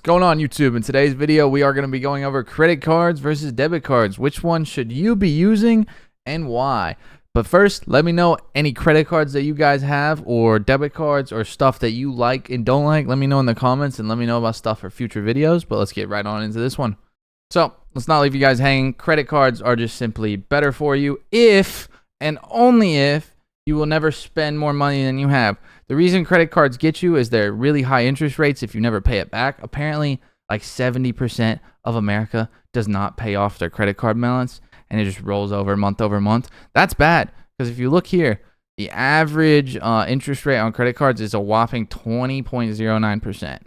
going on, YouTube? In today's video, we are going to be going over credit cards versus debit cards. Which one should you be using and why? But first, let me know any credit cards that you guys have or debit cards or stuff that you like and don't like. Let me know in the comments and let me know about stuff for future videos. But let's get right on into this one. So let's not leave you guys hanging. Credit cards are just simply better for you if and only if you will never spend more money than you have. The reason credit cards get you is they're really high interest rates if you never pay it back. Apparently, like 70% of America does not pay off their credit card balance, and it just rolls over month. That's bad, because if you look here, the average interest rate on credit cards is a whopping 20.09%.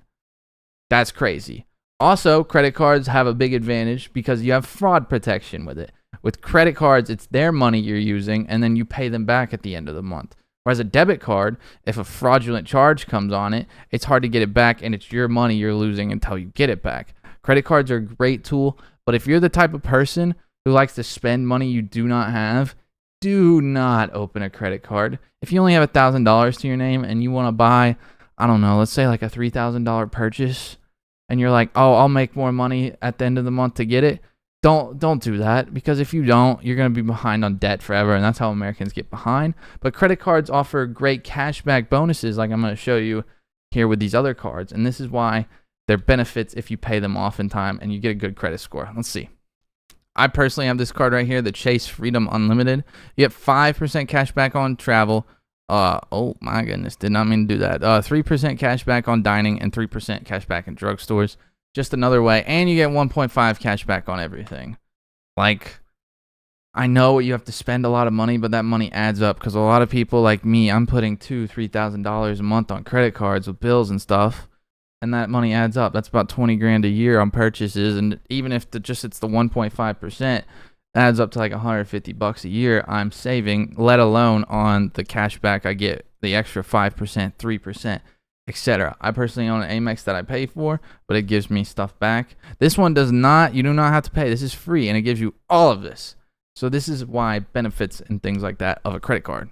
That's crazy. Also, credit cards have a big advantage because you have fraud protection with it. With credit cards, it's their money you're using, and then you pay them back at the end of the month. Whereas a debit card, if a fraudulent charge comes on it, it's hard to get it back, and it's your money you're losing until you get it back. Credit cards are a great tool, but if you're the type of person who likes to spend money you do not have, do not open a credit card. If you only have $1,000 to your name and you want to buy, I don't know, let's say like a $3,000 purchase, and you're like, oh, I'll make more money at the end of the month to get it. Don't do that, because if you don't, you're going to be behind on debt forever, and that's how Americans get behind. But credit cards offer great cashback bonuses like I'm going to show you here with these other cards, and this is why they're benefits if you pay them off in time and you get a good credit score. Let's see. I personally have this card right here, the Chase Freedom Unlimited. You get 5% cash back on travel. Oh my goodness, did not mean to do that. 3% cash back on dining and 3% cash back in drugstores. Just another way, and you get 1.5 cash back on everything. Like, I know you have to spend a lot of money, but that money adds up, because a lot of people like me, I'm putting $2,000-$3,000 a month on credit cards with bills and stuff, and that money adds up. That's about 20 grand a year on purchases, and even if it's the 1.5%, adds up to like $150 a year I'm saving, let alone on the cash back I get, the extra 5%, 3%. Etc. I personally own an Amex that I pay for, but it gives me stuff back. This one does not. You do not have to pay. This is free, and it gives you all of this. So this is why benefits and things like that of a credit card.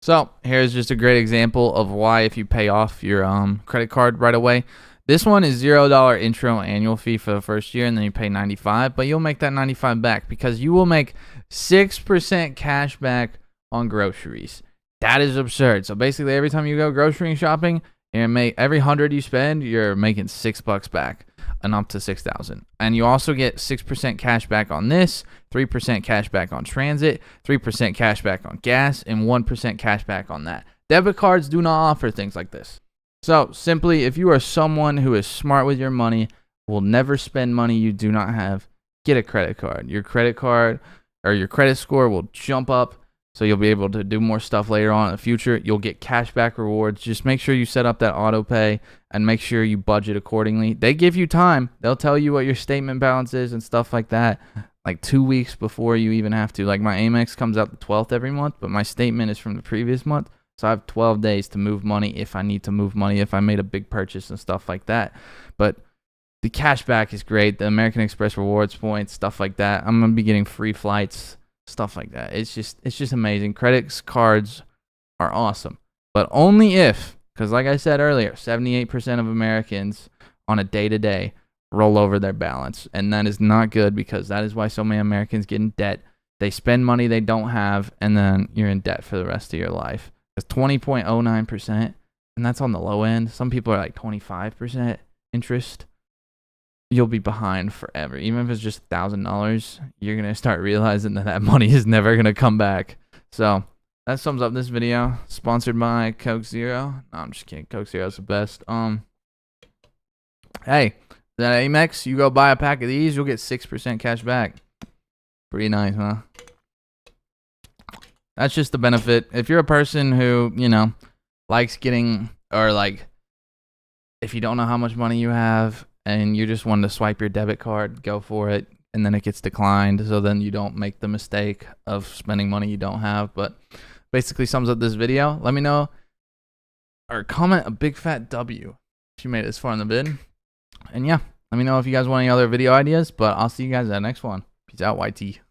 So here's just a great example of why if you pay off your credit card right away. This one is $0 intro annual fee for the first year, and then you pay $95, but you'll make that $95 back because you will make 6% cash back on groceries. That is absurd. So basically, every time you go grocery shopping, every 100 you spend, you're making $6 back, and up to 6,000. And you also get 6% cash back on this, 3% cash back on transit, 3% cash back on gas, and 1% cash back on that. Debit cards do not offer things like this. So simply, if you are someone who is smart with your money, will never spend money you do not have, get a credit card. Your credit card or your credit score will jump up. So you'll be able to do more stuff later on in the future. You'll get cashback rewards. Just make sure you set up that auto pay and make sure you budget accordingly. They give you time. They'll tell you what your statement balance is and stuff like that, like 2 weeks before you even have to. Like my Amex comes out the 12th every month, but my statement is from the previous month. So I have 12 days to move money if I need to move money, if I made a big purchase and stuff like that. But the cashback is great. The American Express rewards points, stuff like that. I'm going to be getting free flights. Stuff like that. It's just amazing. Credit cards are awesome, but only if, because like I said earlier, 78% of Americans on a day-to-day roll over their balance, and that is not good, because that is why so many Americans get in debt. They spend money they don't have, and then you're in debt for the rest of your life. It's 20.09%, and that's on the low end. Some people are like 25% interest. You'll be behind forever. Even if it's just $1,000, you're going to start realizing that money is never going to come back. So that sums up this video. Sponsored by Coke Zero. No, I'm just kidding. Coke Zero is the best. Hey, that Amex, you go buy a pack of these, you'll get 6% cash back. Pretty nice, huh? That's just the benefit. If you're a person who, likes getting, or like, if you don't know how much money you have, and you just wanted to swipe your debit card, go for it, and then it gets declined, so then you don't make the mistake of spending money you don't have. But basically sums up this video. Let me know, or comment a big fat W if you made it this far in the vid. And yeah, let me know if you guys want any other video ideas, but I'll see you guys at the next one. Peace out, YT.